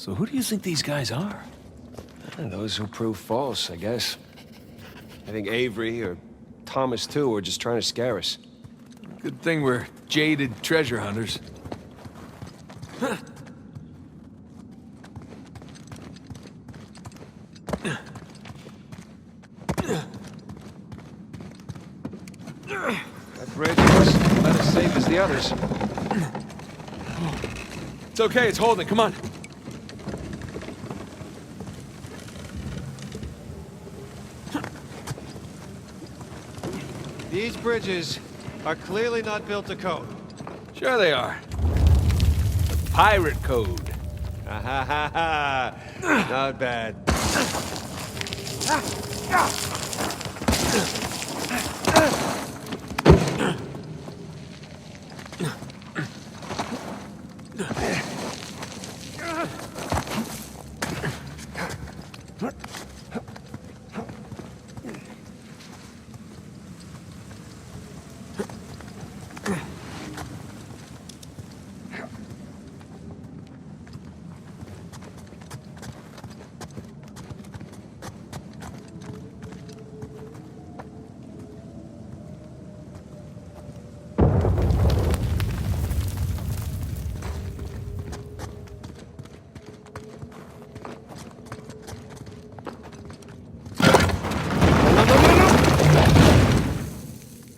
So who do you think these guys are? Those who prove false, I guess. I think Avery, or Thomas too, are just trying to scare us. Good thing we're jaded treasure hunters. That bridge looks about as safe as the others. It's okay, it's holding. Come on. These bridges are clearly not built to code. Sure they are. The pirate code. Ha ha ha ha! Not bad.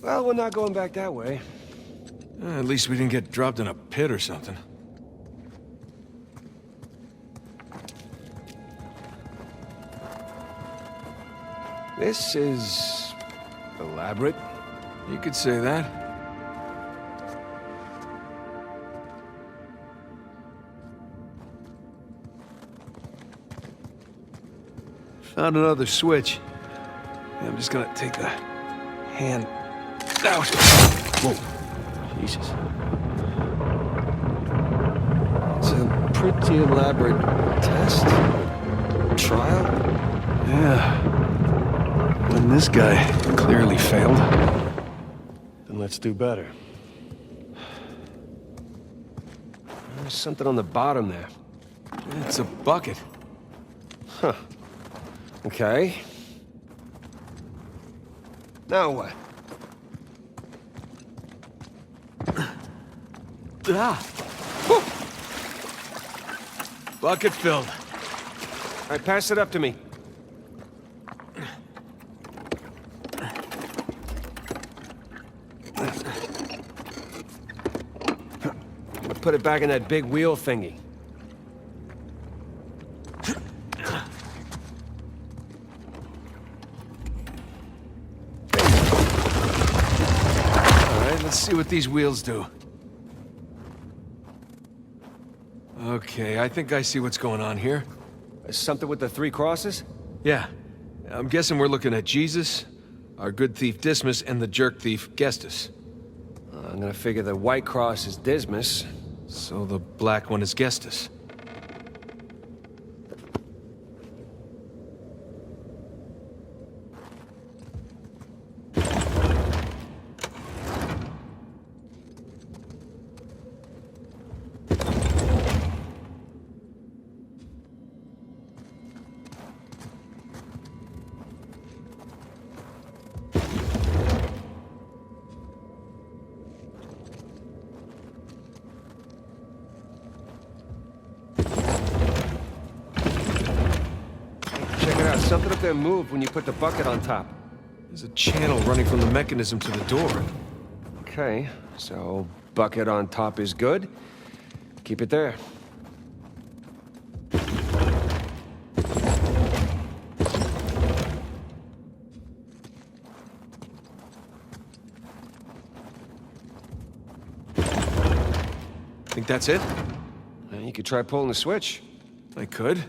Well, we're not going back that way. At least we didn't get dropped in a pit or something. This is elaborate. You could say that. Found another switch. Yeah, I'm just gonna take the hand out. Whoa. Jesus. It's a pretty elaborate test. Trial? Yeah. When this guy clearly failed. Then let's do better. There's something on the bottom there. It's a bucket. Huh. Okay. Now what? Ah! Whew. Bucket filled. All right, pass it up to me. Put it back in that big wheel thingy. All right, let's see what these wheels do. Okay, I think I see what's going on here. Something with the three crosses? Yeah. I'm guessing we're looking at Jesus, our good thief Dismas, and the jerk thief Gestus. I'm gonna figure the white cross is Dismas. So the black one is Gestus. Check it out. Something up there moved when you put the bucket on top. There's a channel running from the mechanism to the door. Okay, so bucket on top is good. Keep it there. Think that's it? You could try pulling the switch. I could.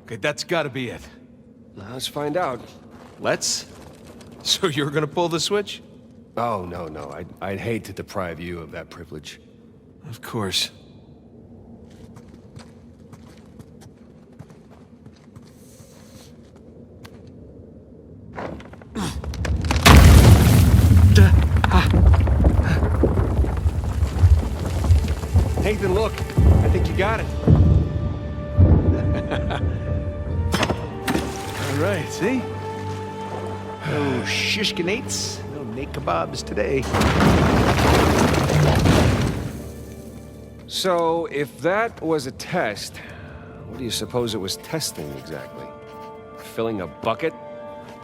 Okay, that's gotta be it. Let's find out. Let's? So you're gonna pull the switch? Oh, no. I'd hate to deprive you of that privilege. Of course. Nathan, look. I think you got it. All right, see? No shishkinates, no Nate kebabs today. So, if that was a test, what do you suppose it was testing exactly? Filling a bucket?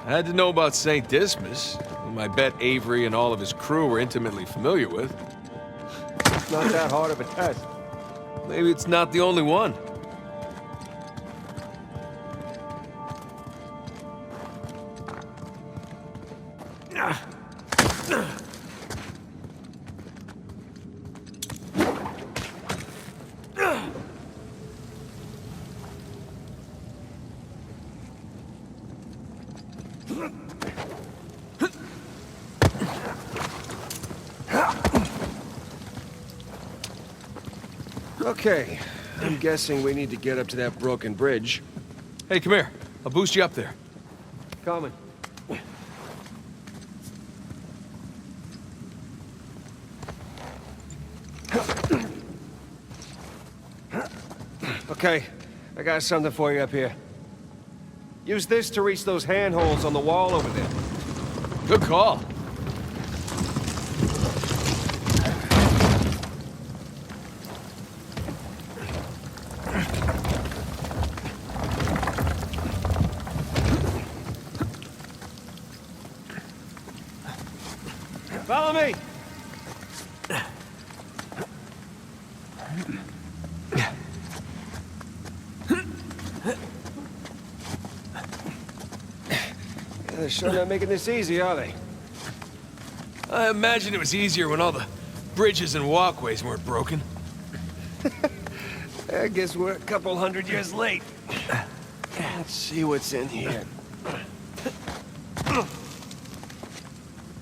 I had to know about St. Dismas, whom I bet Avery and all of his crew were intimately familiar with. It's not that hard of a test. Maybe it's not the only one. Okay, I'm guessing we need to get up to that broken bridge. Hey, come here. I'll boost you up there. Coming. Okay, I got something for you up here. Use this to reach those handholds on the wall over there. Good call. Follow me! They're sure not making this easy, are they? I imagine it was easier when all the bridges and walkways weren't broken. I guess we're a couple hundred years late. Let's see what's in here.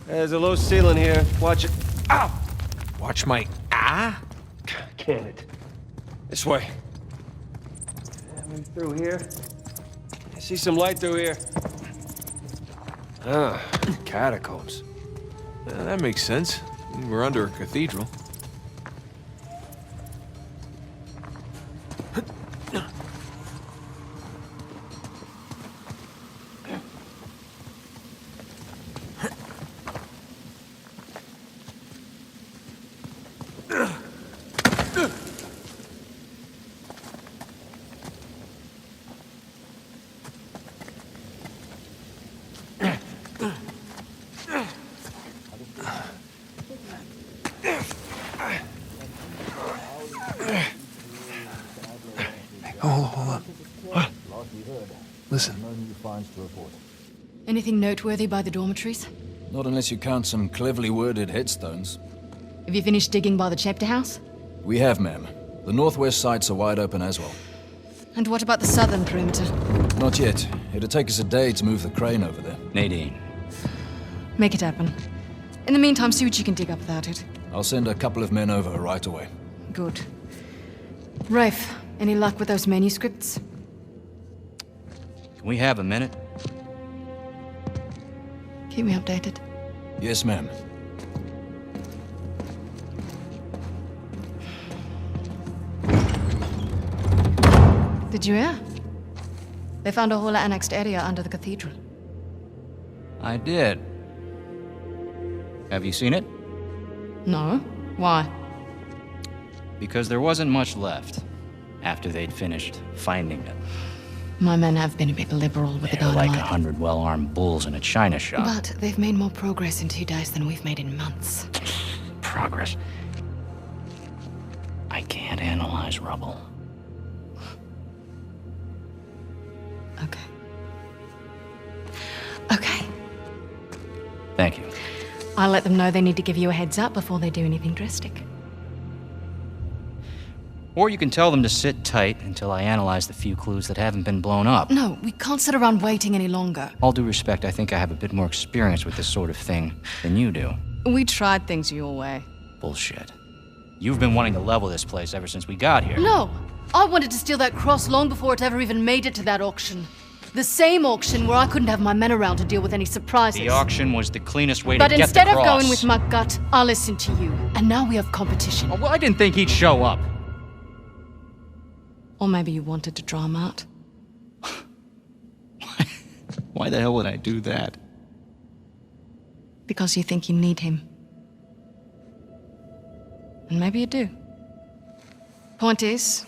There's a low ceiling here. Watch it. Ow! Watch my Can it? This way. Coming through here. I see some light through here. Ah, catacombs. That makes sense. We're under a cathedral. Hold on. What? Listen. Anything noteworthy by the dormitories? Not unless you count some cleverly worded headstones. Have you finished digging by the chapter house? We have, ma'am. The northwest sites are wide open as well. And what about the southern perimeter? Not yet. It'll take us a day to move the crane over there. Nadine. Make it happen. In the meantime, see what you can dig up without it. I'll send a couple of men over right away. Good. Rafe, any luck with those manuscripts? Can we have a minute? Keep me updated. Yes, ma'am. Did you hear? They found a whole annexed area under the cathedral. I did. Have you seen it? No? Why? Because there wasn't much left after they'd finished finding it. My men have been a bit liberal with the They're like dynamite. 100 well-armed bulls in a china shop. But they've made more progress in 2 days than we've made in months. Progress. I can't analyze rubble. Okay. Okay. Thank you. I'll let them know they need to give you a heads up before they do anything drastic. Or you can tell them to sit tight until I analyze the few clues that haven't been blown up. No, we can't sit around waiting any longer. All due respect, I think I have a bit more experience with this sort of thing than you do. We tried things your way. Bullshit. You've been wanting to level this place ever since we got here. No! I wanted to steal that cross long before it ever even made it to that auction. The same auction where I couldn't have my men around to deal with any surprises. The auction was the cleanest way to But get the instead cross. of going with my gut, I listened to you. And now we have competition. Well, I didn't think he'd show up. Or maybe you wanted to draw him out. Why the hell would I do that? Because you think you need him. And maybe you do. Point is,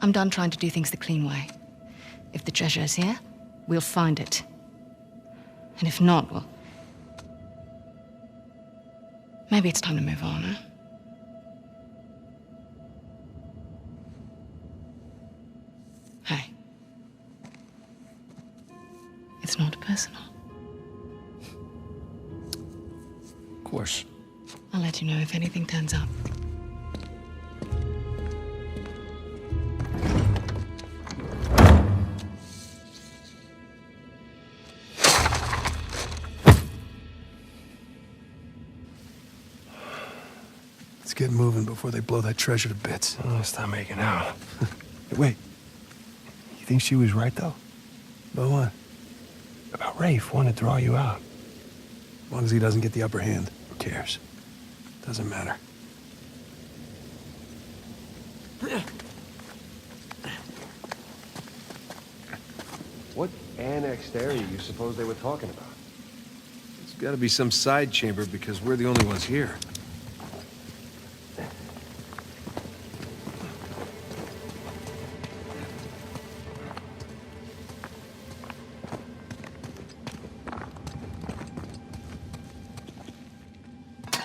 I'm done trying to do things the clean way. If the treasure is here, we'll find it. And if not, well... maybe it's time to move on, huh? Hey. It's not personal. Of course. I'll let you know if anything turns up. Let's get moving before they blow that treasure to bits. Oh, stop making out. Wait. You think she was right, though? About what? About Rafe wanting to draw you out. As long as he doesn't get the upper hand, who cares? Doesn't matter. What annexed area you suppose they were talking about? There's got to be some side chamber because we're the only ones here.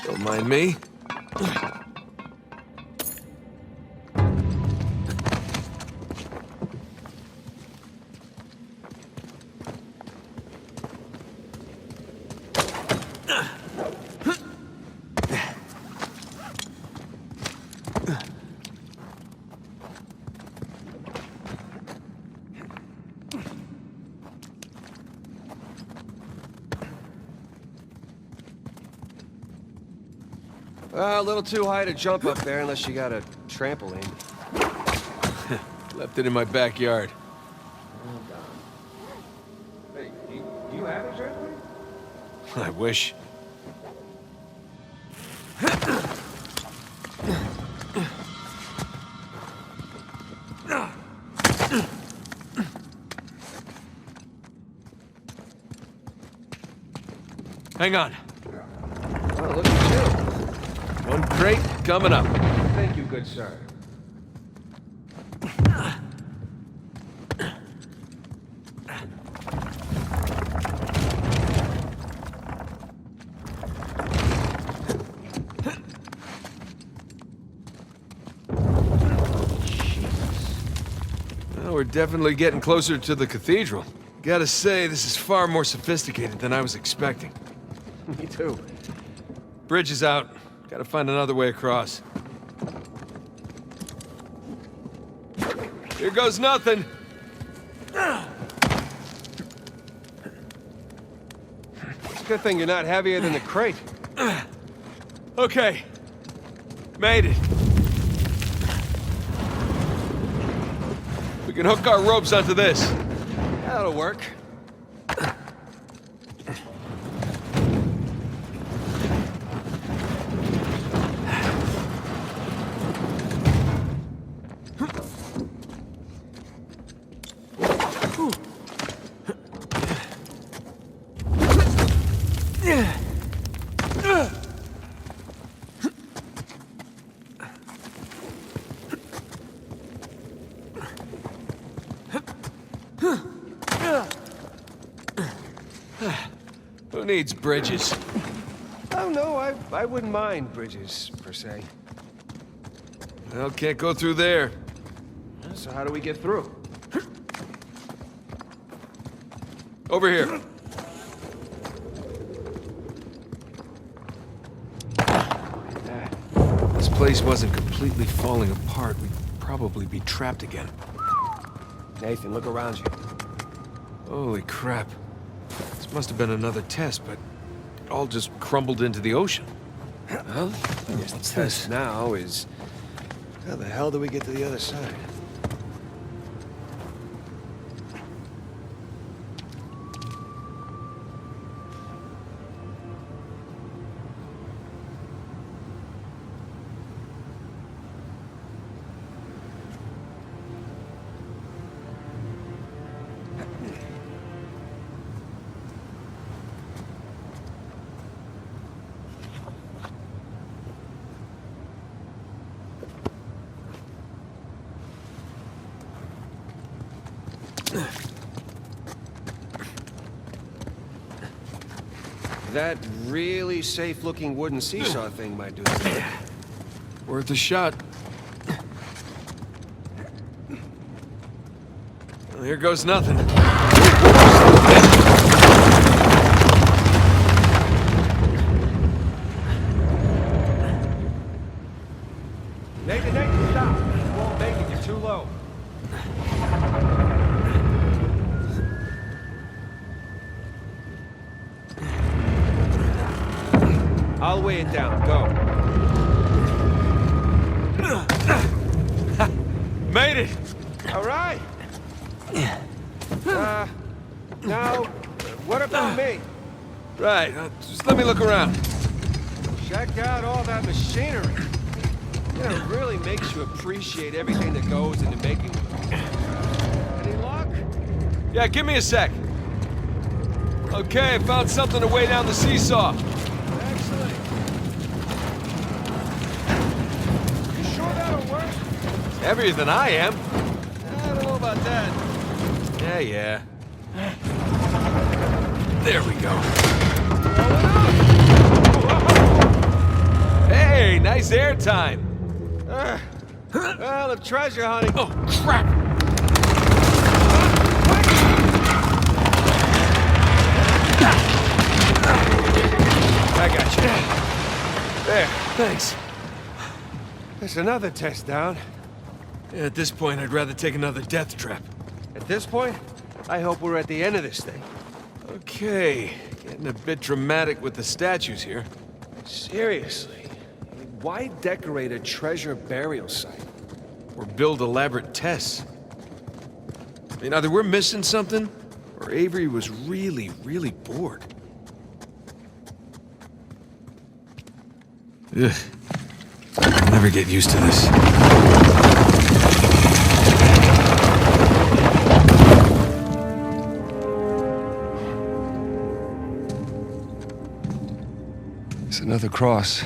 Don't mind me. A little too high to jump up there unless you got a trampoline. Left it in my backyard. Hey, do you have a trampoline? I wish. Hang on. Oh, look at you. One crate coming up. Thank you, good sir. Well, we're definitely getting closer to the cathedral. Gotta say, this is far more sophisticated than I was expecting. Me too. Bridge is out. Gotta find another way across. Here goes nothing. It's a good thing you're not heavier than the crate. Okay. Made it. We can hook our ropes onto this. That'll work. Who needs bridges? Oh, no, I wouldn't mind bridges, per se. Well, can't go through there. So how do we get through? Over here. This place wasn't completely falling apart. We probably be trapped again. Nathan, look around you. Holy crap. This must have been another test, but it all just crumbled into the ocean. Well, I guess the test now is... how the hell do we get to the other side? That really safe-looking wooden seesaw thing might do it. Worth a shot. Well, here goes nothing. Nathan, stop! You won't make it, you're too low. I'll weigh it down. Go. Made it! All right. Now, what about me? Right, just let me look around. Check out all that machinery. Yeah, it really makes you appreciate everything that goes into making one. Any luck? Yeah, give me a sec. Okay, I found something to weigh down the seesaw. Excellent. You sure that'll work? Heavier than I am. I don't know about that. Yeah. There we go. Hey, nice air time. Well, if treasure hunting... Oh, crap! I got you. There. Thanks. There's another test down. Yeah, at this point, I'd rather take another death trap. At this point, I hope we're at the end of this thing. Okay, getting a bit dramatic with the statues here. Seriously? Why decorate a treasure burial site? Or build elaborate tests. I mean, either we're missing something, or Avery was really, really bored. Ugh. I'll never get used to this. It's another cross.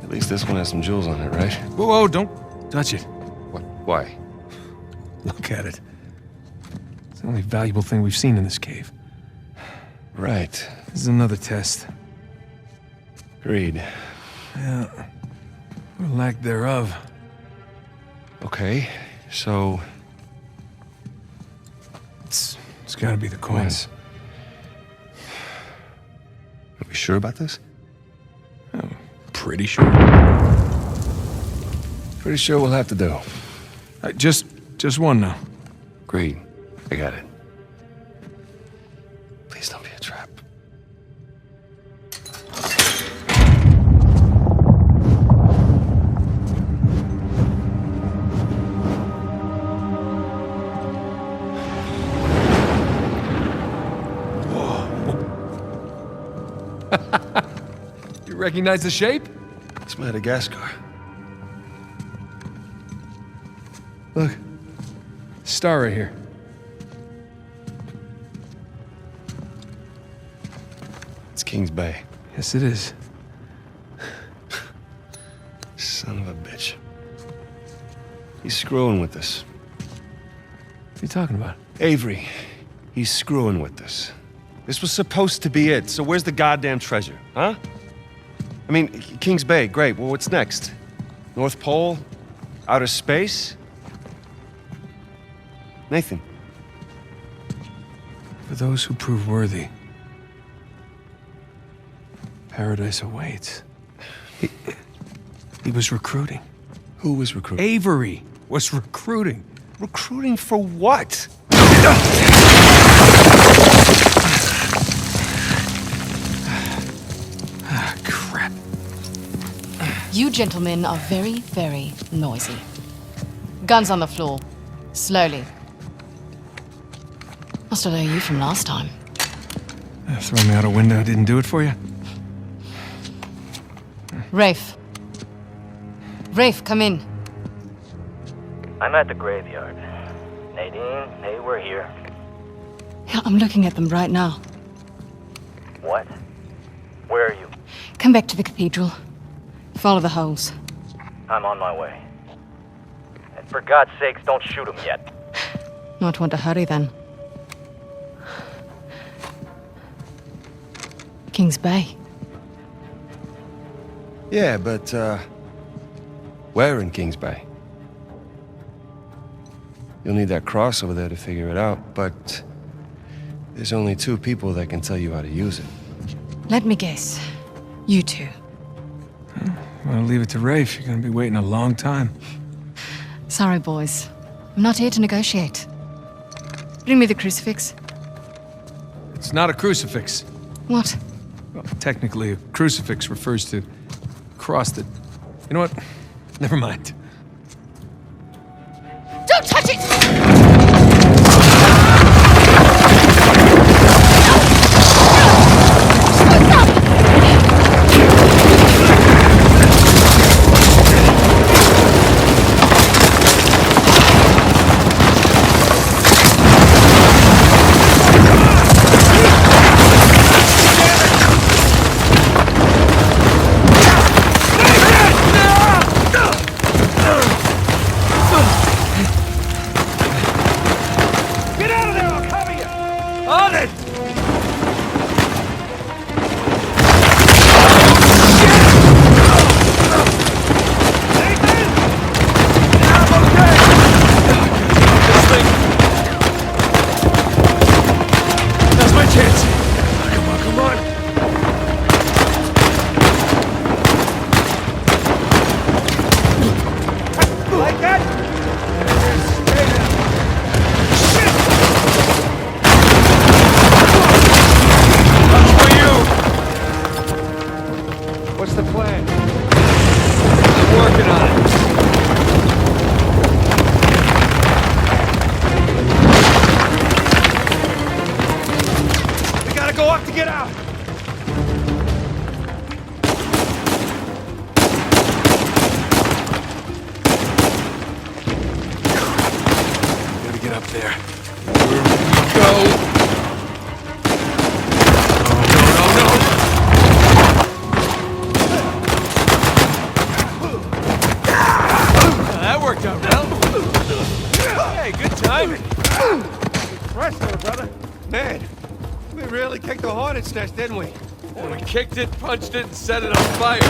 At least this one has some jewels on it, right? Whoa, don't touch it. What? Why? Look at it. It's the only valuable thing we've seen in this cave. Right. This is another test. Agreed. Yeah. Or lack thereof. Okay, so... It's gotta be the coins. Are we sure about this? I'm pretty sure. Pretty sure we'll have to do. Just one now. Agreed. I got it. Please don't be a trap. You recognize the shape? It's Madagascar. Look. Star right here. It's Kings Bay. Yes, it is. Son of a bitch. He's screwing with us. What are you talking about? Avery, he's screwing with us. This was supposed to be it, so where's the goddamn treasure, huh? I mean, Kings Bay, great. Well, what's next? North Pole? Outer space? Nathan. For those who prove worthy, paradise awaits. He was recruiting. Who was recruiting? Avery was recruiting. Recruiting for what? Ah, crap. You gentlemen are very, very noisy. Guns on the floor. Slowly. Must have known you from last time. Throw me out a window didn't do it for you? Rafe. Rafe, come in. I'm at the graveyard. Nadine, hey, we're here. Yeah, I'm looking at them right now. What? Where are you? Come back to the cathedral. Follow the holes. I'm on my way. And for God's sakes, don't shoot him yet. Not want to hurry then. Kings Bay. Yeah, but, where in Kings Bay? You'll need that cross over there to figure it out, but there's only 2 people that can tell you how to use it. Let me guess. You two. Well, leave it to Rafe. You're gonna be waiting a long time. Sorry, boys. I'm not here to negotiate. Bring me the crucifix. It's not a crucifix. What? Well, technically, a crucifix refers to a cross that... You know what? Never mind. Don't touch it! What's the plan? I'm working on it. We gotta go up to get out! Gotta get up there. Where we go? That worked out well. Hey, good timing. Presto, brother. Man, we really kicked the hornet's nest, didn't we? And we kicked it, punched it, and set it on fire.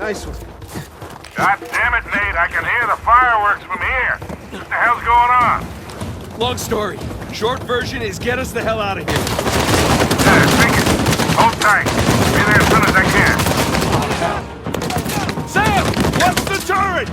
Nice one. God damn it, Nate, I can hear the fireworks from here. What the hell's going on? Long story. Short version is get us the hell out of here. Yeah, think it. Hold tight. Be there as soon as I can. Sam! What's the turret?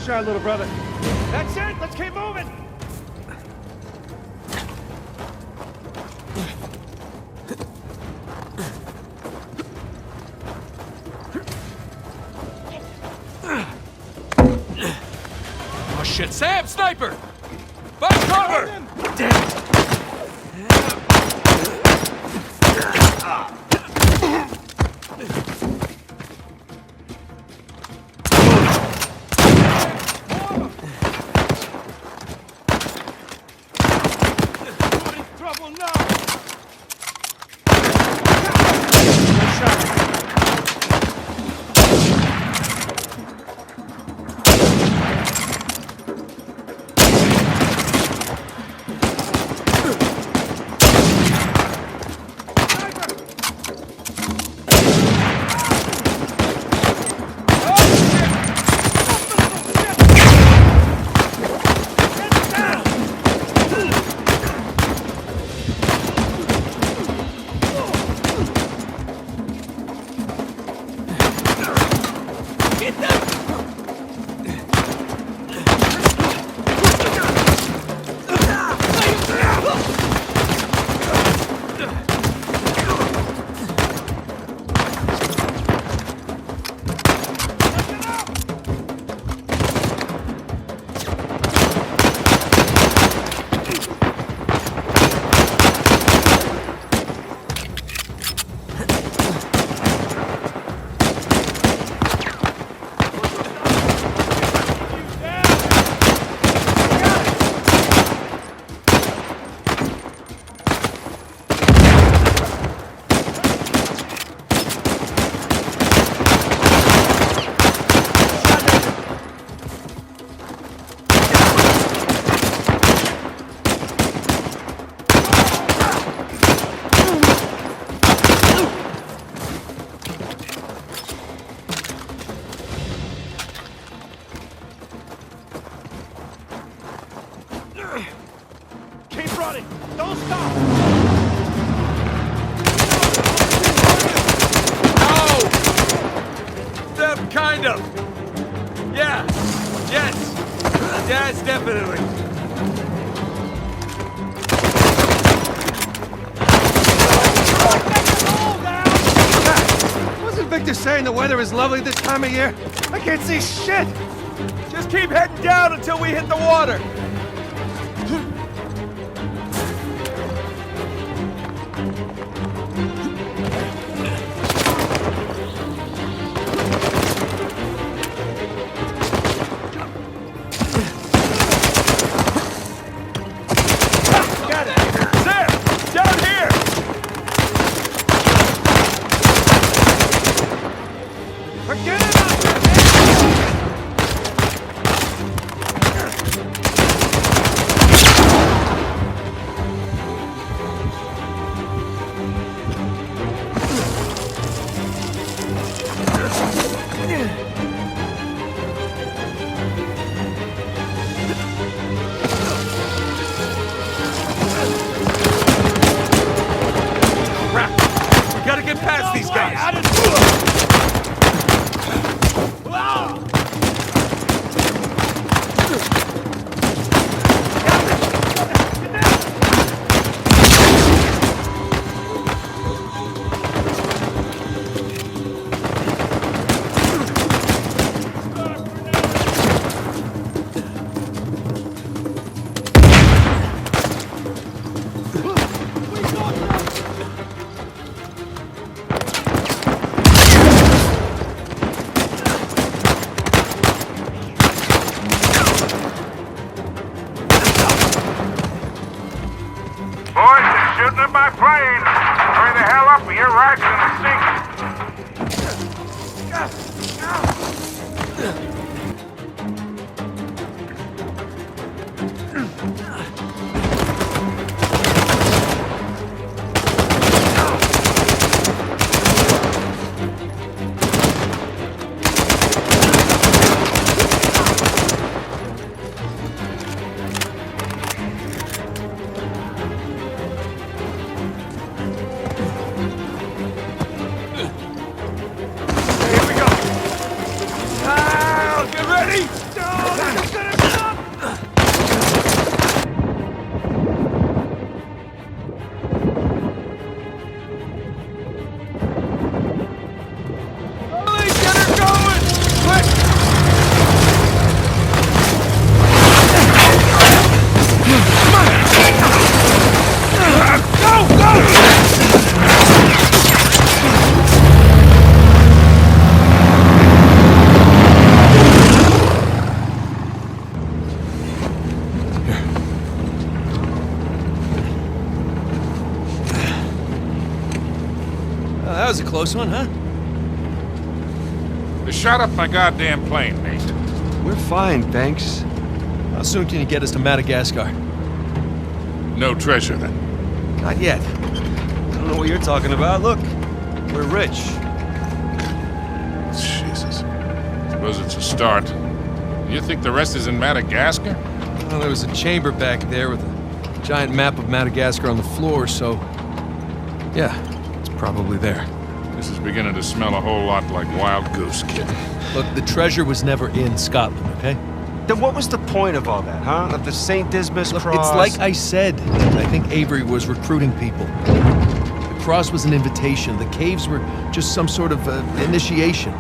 Shot, little brother. That's it! Let's keep moving! Oh shit, Sam! Sniper! Find cover! Damn it! Keep running! Don't stop! Oh! Them kind of. Yeah. Yes. Yes, definitely. Wasn't Victor saying the weather is lovely this time of year? I can't see shit! Just keep heading down until we hit the water. Forget about it! lifting up my plane. Hurry the hell up or your ride's gonna sink. That was a close one, huh? They shot up my goddamn plane, Nate. We're fine, thanks. How soon can you get us to Madagascar? No treasure, then. Not yet. I don't know what you're talking about. Look, we're rich. Jesus. Suppose it's a start. You think the rest is in Madagascar? Well, there was a chamber back there with a giant map of Madagascar on the floor, so... yeah, it's probably there. This is beginning to smell a whole lot like Wild Goose, kid. Look, the treasure was never in Scotland, okay? Then what was the point of all that, huh? Of the St. Dismas Look, cross? it's like I said. I think Avery was recruiting people. The cross was an invitation. The caves were just some sort of initiation.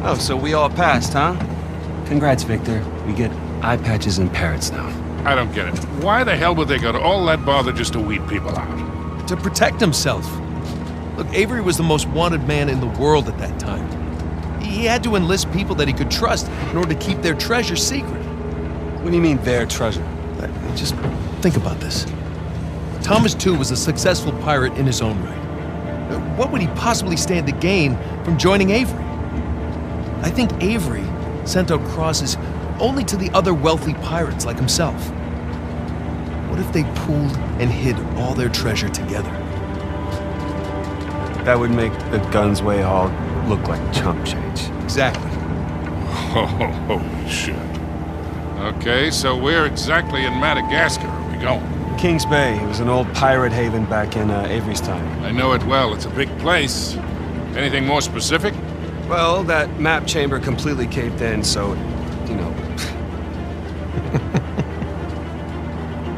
Oh, so we all passed, huh? Congrats, Victor. We get eye patches and parrots now. I don't get it. Why the hell would they go to all that bother just to weed people out? To protect himself. Look, Avery was the most wanted man in the world at that time. He had to enlist people that he could trust in order to keep their treasure secret. What do you mean, their treasure? Just think about this. Thomas, too, was a successful pirate in his own right. What would he possibly stand to gain from joining Avery? I think Avery sent out crosses only to the other wealthy pirates like himself. What if they pooled and hid all their treasure together? That would make the Gunsway haul look like chump change. Exactly. Oh, holy shit. Okay, so where exactly in Madagascar are we going? Kings Bay. It was an old pirate haven back in Avery's time. I know it well. It's a big place. Anything more specific? Well, that map chamber completely caved in, so, you know.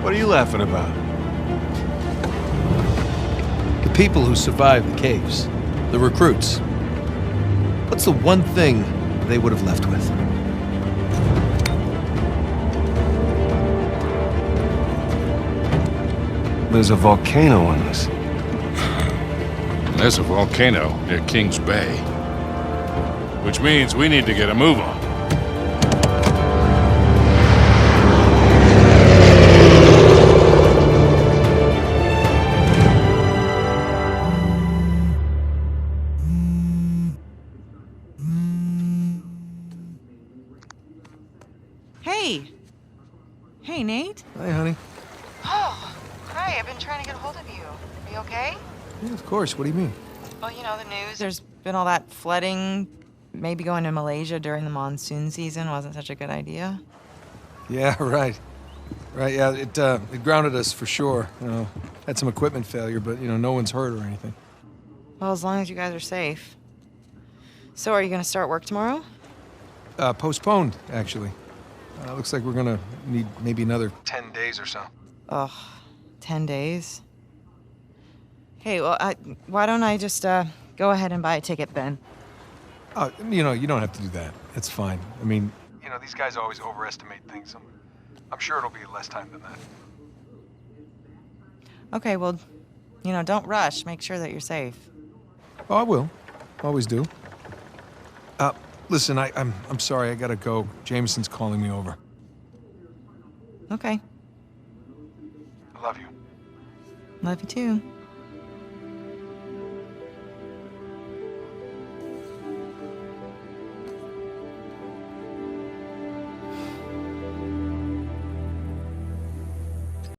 What are you laughing about? The people who survived the caves, the recruits. What's the one thing they would have left with? There's a volcano on us. There's a volcano near Kings Bay. Which means we need to get a move on. Hey, Nate. Hi, honey. Oh, hi. I've been trying to get a hold of you. Are you okay? Yeah, of course. What do you mean? Well, you know, the news. There's been all that flooding. Maybe going to Malaysia during the monsoon season wasn't such a good idea. Yeah, right. Right, yeah, it grounded us for sure. You know, had some equipment failure, but, you know, no one's hurt or anything. Well, as long as you guys are safe. So are you going to start work tomorrow? Postponed, actually. Looks like we're gonna need maybe another 10 days or so. Ugh, 10 days? Hey, well, why don't I just go ahead and buy a ticket then? Oh, you know, you don't have to do that. It's fine. I mean, you know, these guys always overestimate things. I'm sure it'll be less time than that. Okay, well, you know, don't rush. Make sure that you're safe. Oh, I will. Always do. Listen, I'm sorry. I gotta go. Jameson's calling me over. Okay. I love you. Love you too.